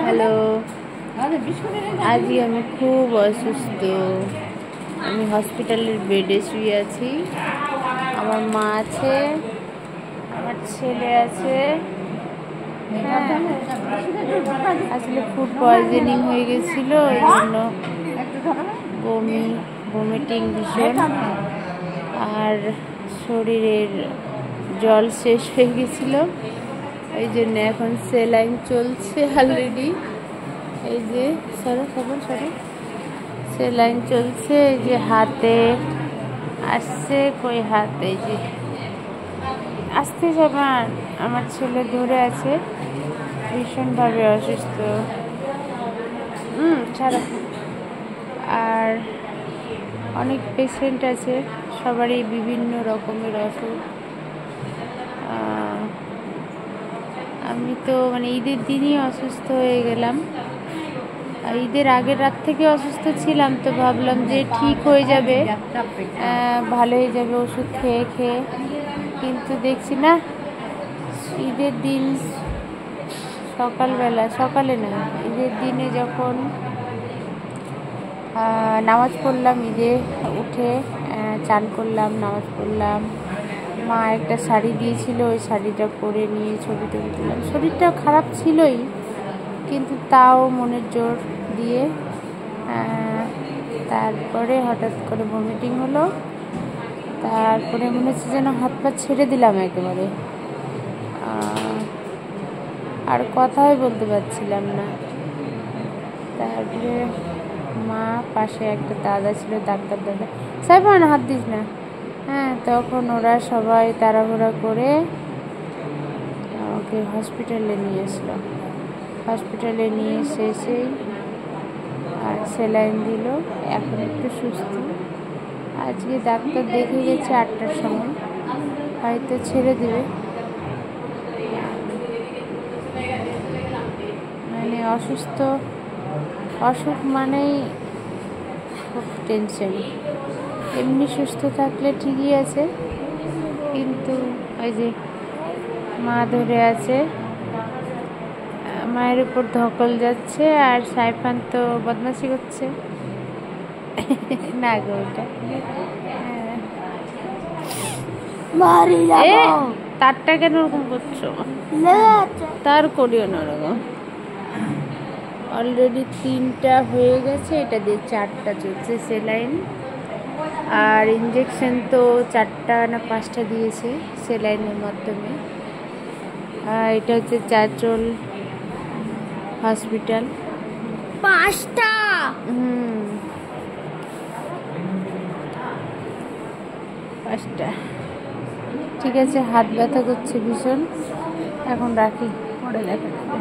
Hello, আজকে আমি খুব অসুস্থ। আমি হসপিটালের বেডে শুয়ে আছি। আমার মা আছে, আমার ছেলে আছে। আসলে ফুড পয়জনিং হয়ে গেছিল, ওই জন্য ভমিটিং ভীষণ, আর শরীরের জল শেষ হয়ে গেছিল। এই জন্য এখন সেলাইন চলছে অলরেডি। এই যে সেলাইন চলছে। এই যে হাতে আসছে, কই হাতে, এই যে আসতে আমার ছেলে ধরে আছে, ভীষণভাবে অসুস্থ। ছাড়ো। আর অনেক পেশেন্ট আছে, সবারই বিভিন্ন রকমের অসুখ। আমি তো ঈদের দিনই অসুস্থ হয়ে গেলাম। ঈদের আগের রাত থেকে অসুস্থ ছিলাম, তো ভাবলাম যে ঠিক হয়ে যাবে, ভালো হয়ে যাবে ওষুধ খেয়ে খেয়ে। কিন্তু দেখছি না, ঈদের দিন সকালে না, ঈদের দিনে যখন নামাজ পড়লাম, ঈদে উঠে চান করলাম, নামাজ পড়লাম, মা একটা শাড়ি দিয়েছিল, ওই শাড়িটা পরে নিয়ে ছবি তুললাম। শরীরটা খারাপ ছিলই, কিন্তু তাও মনের জোর দিয়ে তারপরে হঠাৎ করে ভমিটিং হলো। তারপরে মনে হচ্ছে যেন হাত পা ছেড়ে দিলাম একেবারে, আর কথাই বলতে পারছিলাম না। তারপরে মা, পাশে একটা দাদা ছিল, ডাক্তার দাদা, সাইফান হাত দিস না, তখন ওরা সবাই তাড়াহুড়া করে আমাকে হসপিটালে নিয়ে আসলো। হসপিটালে নিয়ে এসেই আর সেলাইন দিল। এখন একটু সুস্থ। আজকে ডাক্তার দেখে গেছে 8টার সময়, হয়তো ছেড়ে দেবে। অসুখ মানেই খুব টেনশন। এমনি সুস্থ থাকলে ঠিকই আছে, কিন্তু ওই যে মা ধরে আছে, মায়ের উপর ধকল যাচ্ছে, আর সাইফান তো বদমাশি করছে না গো, ওটা তারটা কেন ওরকম করছো? তার করিও না ওরকম। অলরেডি 3টা হয়ে গেছে, এটা দিয়ে 4টা চলছে সেলাইন। আর ইঞ্জেকশন তো 4টা না 5টা দিয়েছে সেলাইনের মাধ্যমে। এটা হচ্ছে চাচল হসপিটাল। 5টা। ঠিক আছে, হাত ব্যথা করছে ভীষণ। এখন রাখি, পরে দেখা যাবে।